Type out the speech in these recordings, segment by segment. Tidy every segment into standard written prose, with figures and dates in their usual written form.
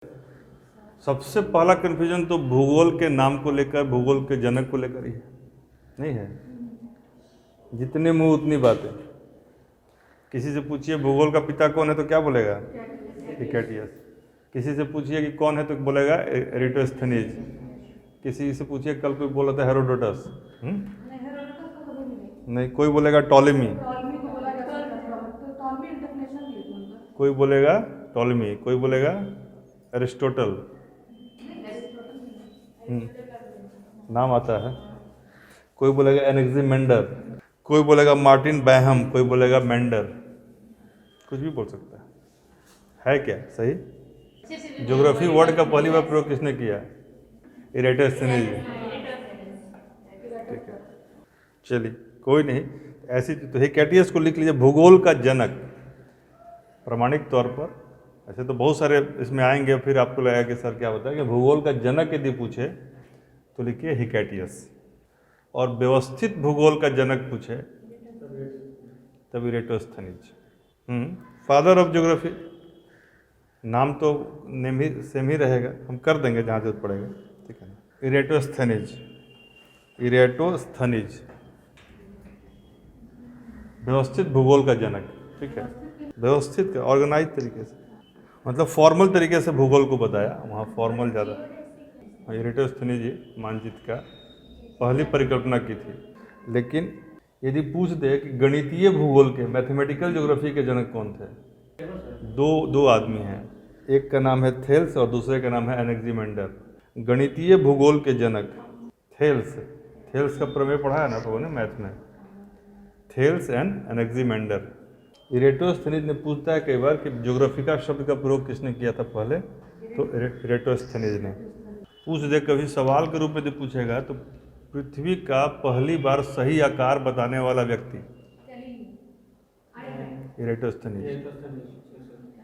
सबसे पहला कन्फ्यूजन तो भूगोल के नाम को लेकर, भूगोल के जनक को लेकर ही है, नहीं है? जितने मुंह उतनी बातें। किसी से पूछिए भूगोल का पिता कौन है तो क्या बोलेगा? हिकैटियस। किसी से पूछिए कि कौन है तो बोलेगा एरिटोस्थेनीज। किसी से पूछिए, कल कोई बोला था हेरोडोटस, नहीं। कोई बोलेगा टॉलेमी, कोई बोलेगा टॉलेमी, कोई बोलेगा एरिस्टोटल, नाम आता है। कोई बोलेगा एनेक्सिमेंडर, कोई बोलेगा मार्टिन बैहम, कोई बोलेगा मेंडर, कुछ भी बोल सकता है क्या सही? ज्योग्राफी वर्ड का पहली बार प्रयोग किसने किया? इरेटोस्थेनीज। ठीक है, चलिए कोई नहीं। ऐसी तो हिकैटियस को लिख लीजिए भूगोल का जनक प्रमाणिक तौर पर। ऐसे तो बहुत सारे इसमें आएंगे, फिर आपको लगेगा कि सर क्या बताया कि भूगोल का जनक यदि पूछे तो लिखिए हिकैटियस, और व्यवस्थित भूगोल का जनक पूछे तब इरेटोस्थेनीज। फादर ऑफ ज्योग्राफी नाम तो नेम ही सेम ही रहेगा, हम कर देंगे जहाँ जरूरत पड़ेगा, ठीक है ना। इरेटोस्थेनीज, इरेटोस्थेनीज व्यवस्थित भूगोल का जनक, ठीक है। व्यवस्थित का ऑर्गेनाइज तरीके से, मतलब फॉर्मल तरीके से भूगोल को बताया, वहाँ फॉर्मल ज़्यादा। इरेटोस्थेनीज जी मानचित्र का पहली परिकल्पना की थी। लेकिन यदि पूछ दे कि गणितीय भूगोल के, मैथमेटिकल ज्योग्राफी के जनक कौन थे, दो आदमी हैं, एक का नाम है थेल्स और दूसरे का नाम है एनेक्सिमेंडर। गणितीय भूगोल के जनक थेल्स, थेल्स का प्रमेय पढ़ा है ना लोगों ने मैथ में, थेल्स एंड एनेक्सिमेंडर। इरेटोस्थेनीज ने पूछता है कई बार कि ज्योग्राफिका शब्द का प्रयोग किसने किया था पहले, तो इरेटोस्थेनीज ने। पूछ दे कभी सवाल के रूप में जो पूछेगा तो पृथ्वी का पहली बार सही आकार बताने वाला व्यक्ति इरेटोस्थेनीज।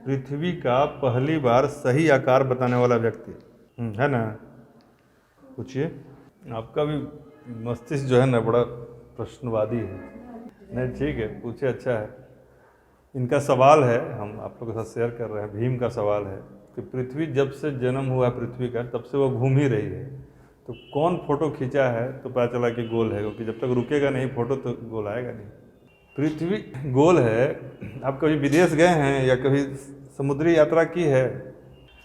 पृथ्वी का पहली बार सही आकार बताने वाला व्यक्ति, है ना? पूछिए। आपका भी मस्तिष्क जो है ना बड़ा प्रश्नवादी है। नहीं ठीक है, पूछे, अच्छा है। इनका सवाल है, हम आप लोगों के साथ शेयर कर रहे हैं। भीम का सवाल है कि पृथ्वी जब से जन्म हुआ पृथ्वी का तब से वो घूम ही रही है, तो कौन फोटो खींचा है तो पता चला कि गोल है, क्योंकि जब तक रुकेगा नहीं फोटो तो गोल आएगा नहीं। पृथ्वी गोल है। आप कभी विदेश गए हैं या कभी समुद्री यात्रा की है?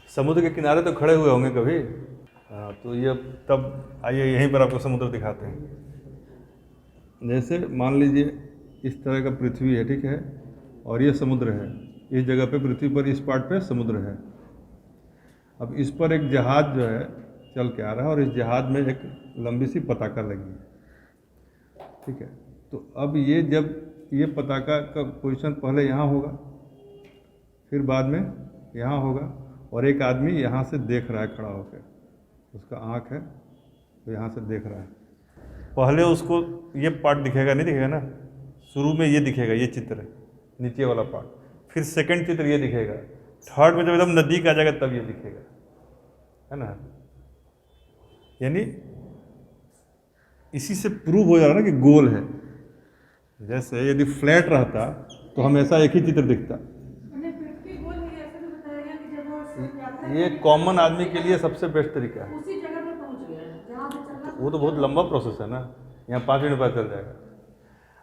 समुद्र के किनारे तो खड़े हुए होंगे कभी। हाँ, तो ये तब आइए यहीं पर आपको समुद्र दिखाते हैं। जैसे मान लीजिए इस तरह का पृथ्वी है, ठीक है, और ये समुद्र है। इस जगह पे पृथ्वी पर इस पार्ट पे समुद्र है। अब इस पर एक जहाज जो है चल के आ रहा है और इस जहाज में एक लंबी सी पताका लगी है, ठीक है। तो अब ये जब ये पताका का पोजीशन पहले यहाँ होगा, फिर बाद में यहाँ होगा, और एक आदमी यहाँ से देख रहा है खड़ा होकर, उसका आँख है तो यहाँ से देख रहा है। पहले उसको ये पार्ट दिखेगा, नहीं दिखेगा ना, शुरू में ये दिखेगा, ये चित्र नीचे वाला पार्ट, फिर सेकंड चित्र ये दिखेगा, थर्ड में जब एकदम नज़दीक आ जाएगा तब ये दिखेगा, है ना। यानी इसी से प्रूव हो जा रहा है ना कि गोल है। जैसे यदि फ्लैट रहता तो हमेशा एक ही चित्र दिखता। ये कॉमन आदमी के लिए सबसे बेस्ट तरीका है। वो तो बहुत लंबा प्रोसेस है ना, यहाँ 5 मिनट बाद चल जाएगा।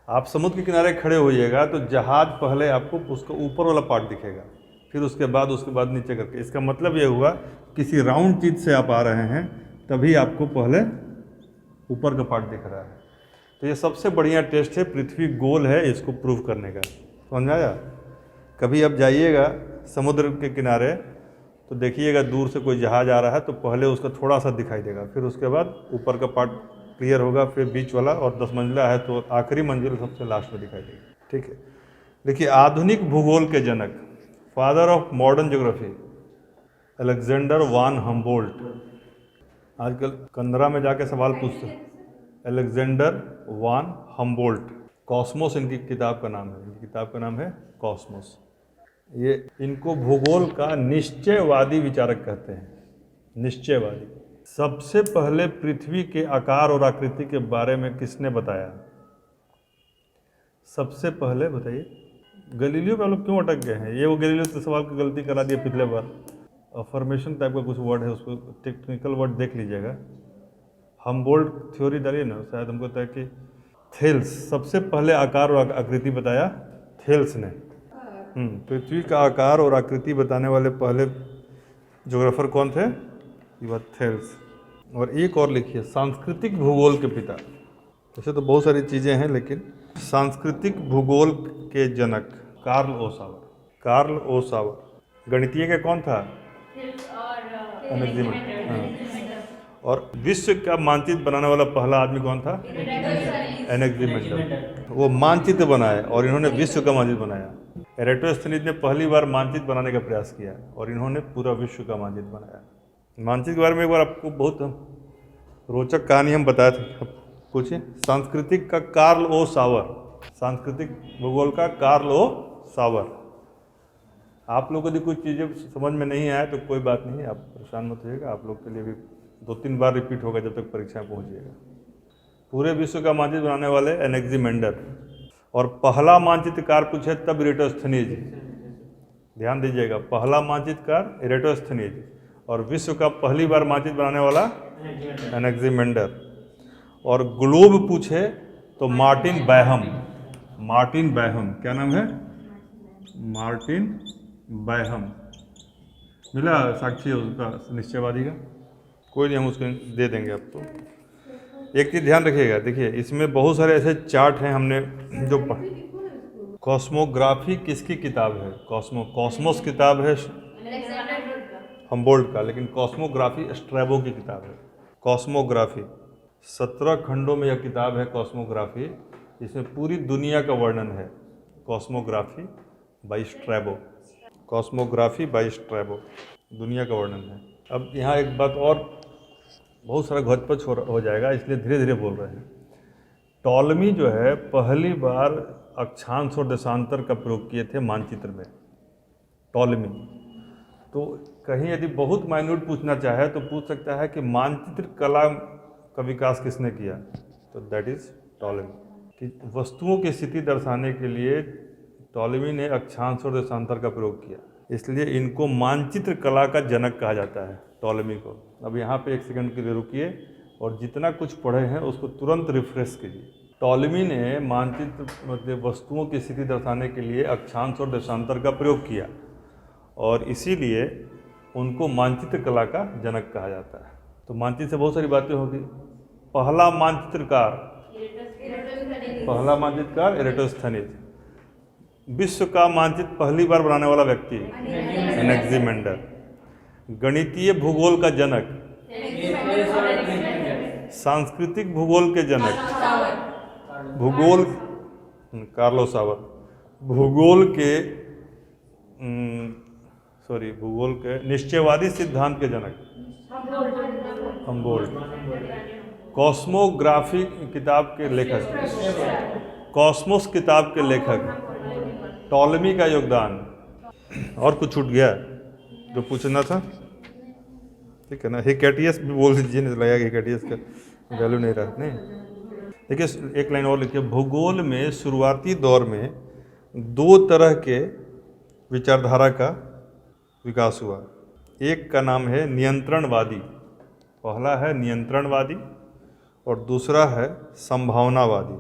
आप समुद्र के किनारे खड़े होइएगा तो जहाज पहले आपको उसका ऊपर वाला पार्ट दिखेगा, फिर उसके बाद नीचे करके। इसका मतलब ये हुआ किसी राउंड चीज़ से आप आ रहे हैं तभी आपको पहले ऊपर का पार्ट दिख रहा है। तो ये सबसे बढ़िया टेस्ट है, पृथ्वी गोल है, इसको प्रूव करने का। समझ आया? कभी आप जाइएगा समुद्र के किनारे तो देखिएगा दूर से कोई जहाज़ आ रहा है तो पहले उसका थोड़ा सा दिखाई देगा, फिर उसके बाद ऊपर का पार्ट क्लियर होगा, फिर बीच वाला, और 10 मंजिला है तो आखिरी मंजिल सबसे लास्ट में दिखाई देगी, ठीक है। देखिए आधुनिक भूगोल के जनक, father of modern geography, Alexander von Humboldt. आजकल कंदरा में जाके सवाल पूछते हैं। अलेक्जेंडर वान हम्बोल्ट, कॉस्मोस इनकी किताब का नाम है, इनकी किताब का नाम है कॉस्मोस। ये इनको भूगोल का निश्चयवादी विचारक कहते हैं, निश्चयवादी। सबसे पहले पृथ्वी के आकार और आकृति के बारे में किसने बताया? सबसे पहले बताइए। गैलीलियो पे आप लोग क्यों अटक गए हैं? ये वो गैलीलियो तो सवाल की गलती करा दिया पिछले बार। अफर्मेशन टाइप का कुछ वर्ड है, उसको टेक्निकल वर्ड देख लीजिएगा। हमबोल्ट थ्योरी डालिए ना, शायद हमको लगता है कि थेल्स सबसे पहले आकार और आकृति बताया थेल्स ने। पृथ्वी का आकार और आकृति बताने वाले पहले ज्योग्राफर कौन थे? ये बात थेल्स। और एक और लिखिए, सांस्कृतिक भूगोल के पिता। ऐसे तो बहुत सारी चीज़ें हैं, लेकिन सांस्कृतिक भूगोल के जनक कार्ल ओ सावर। कार्ल ओ सावर। गणितीय का कौन था? एनेक्सिमेंडर। हाँ। और विश्व का मानचित्र बनाने वाला पहला आदमी कौन था? एनेक्सिमेंडर। वो मानचित्र बनाए और इन्होंने विश्व का मानचित्र बनाया। एरेटोस्थनीज ने पहली बार मानचित्र बनाने का प्रयास किया और इन्होंने पूरा विश्व का मानचित्र बनाया। मानचित्र के बारे में एक बार आपको बहुत रोचक कहानी हम बताए थे, पूछिए। सांस्कृतिक का कार्ल ओ सावर, सांस्कृतिक भूगोल का कार्ल ओ सावर। आप लोगों को यदि कुछ चीज़ें समझ में नहीं आए तो कोई बात नहीं, आप परेशान मत होइएगा, आप लोग के लिए भी 2-3 बार रिपीट होगा जब तक परीक्षा में पहुँचिएगा। पूरे विश्व का मानचित्र बनाने वाले एनेक्सिमेंडर। और पहला मानचित्रकार पूछे तब इरेटोस्थनीज। ध्यान दीजिएगा, पहला मानचित्रकार इरेटोस्थनीज और विश्व का पहली बार मानचित्र बनाने वाला एनेक्सिमेंडर। और ग्लोब पूछे तो मार्टिन बैहम। मार्टिन बैहम, क्या नाम है? मार्टिन बैहम। मिला साक्षी उसका, निश्चयवादी का? कोई नहीं, हम उसको दे देंगे आपको। एक चीज़ ध्यान रखिएगा, देखिए इसमें बहुत सारे ऐसे चार्ट हैं हमने जो कॉस्मोग्राफी किसकी किताब है? कॉस्मोस किताब है हमबोल्ट का, लेकिन कॉस्मोग्राफी स्ट्रैबो की किताब है। कॉस्मोग्राफी 17 खंडों में यह किताब है कॉस्मोग्राफी, इसमें पूरी दुनिया का वर्णन है। Cosmography by Strabo, cosmography by Strabo, दुनिया का वर्णन है। अब यहाँ एक बात और, बहुत सारा घचपच हो जाएगा, इसलिए धीरे धीरे बोल रहे हैं। टॉलमी जो है पहली बार अक्षांश और देशांतर का प्रयोग किए थे मानचित्र में, टॉलमी। तो कहीं यदि बहुत माइन्यूट पूछना चाहे तो पूछ सकता है कि मानचित्र कला का विकास किसने किया, तो दैट इज टॉलमी। कि वस्तुओं की स्थिति दर्शाने के लिए टॉलमी ने अक्षांश और देशांतर का प्रयोग किया, इसलिए इनको मानचित्र कला का जनक कहा जाता है, टॉलमी को। अब यहाँ पे 1 सेकंड के लिए रुकिए और जितना कुछ पढ़े हैं उसको तुरंत रिफ्रेश कीजिए। टॉलमी ने मानचित्र मतलब वस्तुओं की स्थिति दर्शाने के लिए अक्षांश और देशांतर का प्रयोग किया और इसीलिए उनको मानचित्र कला का जनक कहा जाता है। तो मानचित्र से बहुत सारी बातें होगी। पहला मानचित्रकार एरेटोस्थनीज। विश्व का मानचित्र पहली बार बनाने वाला व्यक्ति एनेक्सिमेंडर। गणितीय भूगोल का जनक, सांस्कृतिक भूगोल के जनक, भूगोल कार्लो सावर। भूगोल के निश्चयवादी सिद्धांत के जनक हमबोल्ट। कॉस्मोग्राफी किताब के लेखक, कॉस्मोस किताब के लेखक टॉलमी का योगदान। और कुछ छूट गया जो पूछना था? ठीक है ना, हेकेटियस भी बोल दीजिए, नहीं लगेगा हेकेटियस का वैल्यू नहीं रहा। नहीं, देखिए एक लाइन और लिखिए। भूगोल में शुरुआती दौर में 2 तरह के विचारधारा का विकास हुआ। एक का नाम है नियंत्रणवादी, पहला है नियंत्रणवादी और दूसरा है संभावनावादी।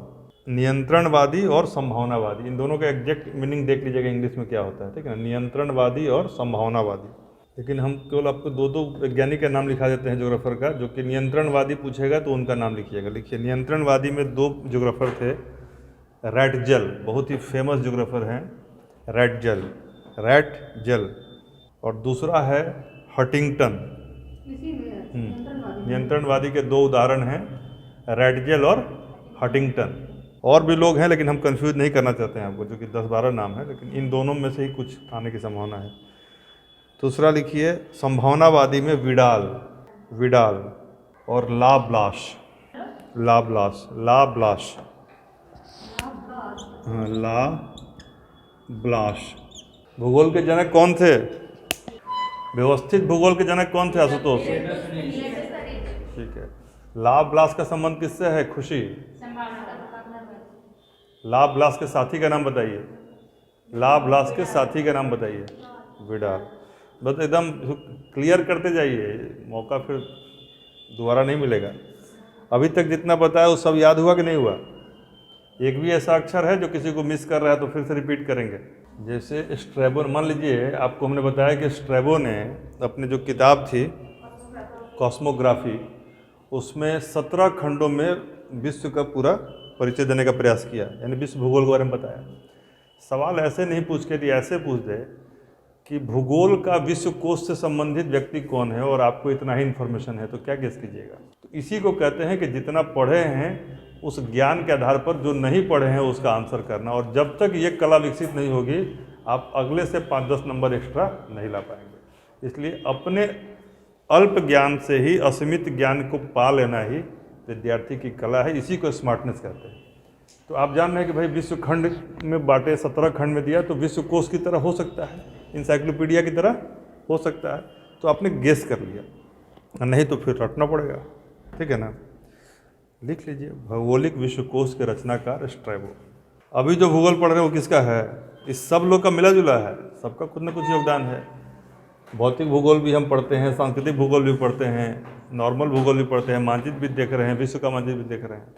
नियंत्रणवादी और संभावनावादी, इन दोनों का एग्जैक्ट मीनिंग देख लीजिएगा इंग्लिश में क्या होता है, ठीक है ना, नियंत्रणवादी और संभावनावादी। लेकिन हम केवल आपको 2 वैज्ञानिक का नाम लिखा देते हैं ज्योग्राफर का, जो कि नियंत्रणवादी पूछेगा तो उनका नाम लिखिएगा। लिखिए, नियंत्रणवादी में 2 ज्योग्राफर थे। रैटजेल, बहुत ही फेमस ज्योग्राफर हैं रैटजेल, और दूसरा है हंटिंगटन। नियंत्रणवादी के 2 उदाहरण हैं, रैटजेल और हंटिंगटन। और भी लोग हैं लेकिन हम कंफ्यूज नहीं करना चाहते हैं आपको, जो कि 10-12 नाम है, लेकिन इन दोनों में से ही कुछ आने की संभावना है। दूसरा लिखिए, संभावनावादी में विडाल और लाब्लाश। भूगोल के जनक कौन थे? व्यवस्थित भूगोल के जनक कौन थे? आशुतोष। ठीक है। लाब्लास का संबंध किससे है? खुशी। लाब्लास के साथी का नाम बताइए। विडाल। बस एकदम क्लियर करते जाइए, मौका फिर दोबारा नहीं मिलेगा। अभी तक जितना बताया वो सब याद हुआ कि नहीं हुआ? एक भी ऐसा अक्षर है जो किसी को मिस कर रहा है तो फिर से रिपीट करेंगे। जैसे स्ट्रैबो, मान लीजिए आपको हमने बताया कि स्ट्रैबो ने अपनी जो किताब थी कॉस्मोग्राफी, उसमें 17 खंडों में विश्व का पूरा परिचय देने का प्रयास किया, यानी विश्व भूगोल के बारे में बताया। सवाल ऐसे नहीं पूछ के दिए, ऐसे पूछ दे कि भूगोल का विश्व कोश से संबंधित व्यक्ति कौन है और आपको इतना ही इन्फॉर्मेशन है, तो क्या गेस कीजिएगा? तो इसी को कहते हैं कि जितना पढ़े हैं उस ज्ञान के आधार पर जो नहीं पढ़े हैं उसका आंसर करना। और जब तक ये कला विकसित नहीं होगी आप अगले से 5-10 नंबर एक्स्ट्रा नहीं ला पाएंगे। इसलिए अपने अल्प ज्ञान से ही असीमित ज्ञान को पा लेना ही विद्यार्थी की कला है, इसी को स्मार्टनेस कहते हैं। तो आप जान रहे हैं कि भाई विश्व खंड में बांटे, 17 खंड में दिया, तो विश्व कोश की तरह हो सकता है, इंसाइक्लोपीडिया की तरह हो सकता है। तो आपने गेस कर लिया, नहीं तो फिर रटना पड़ेगा, ठीक है ना? लिख लीजिए, भौगोलिक विश्व कोश के रचनाकार स्ट्रैबो। अभी जो भूगोल पढ़ रहे हो किसका है? इस सब लोग का मिला जुला है, सबका कुछ न कुछ योगदान है। भौतिक भूगोल भी हम पढ़ते हैं, सांस्कृतिक भूगोल भी पढ़ते हैं, नॉर्मल भूगोल भी पढ़ते हैं, मानचित्र भी देख रहे हैं, विश्व का मानचित्र भी देख रहे हैं।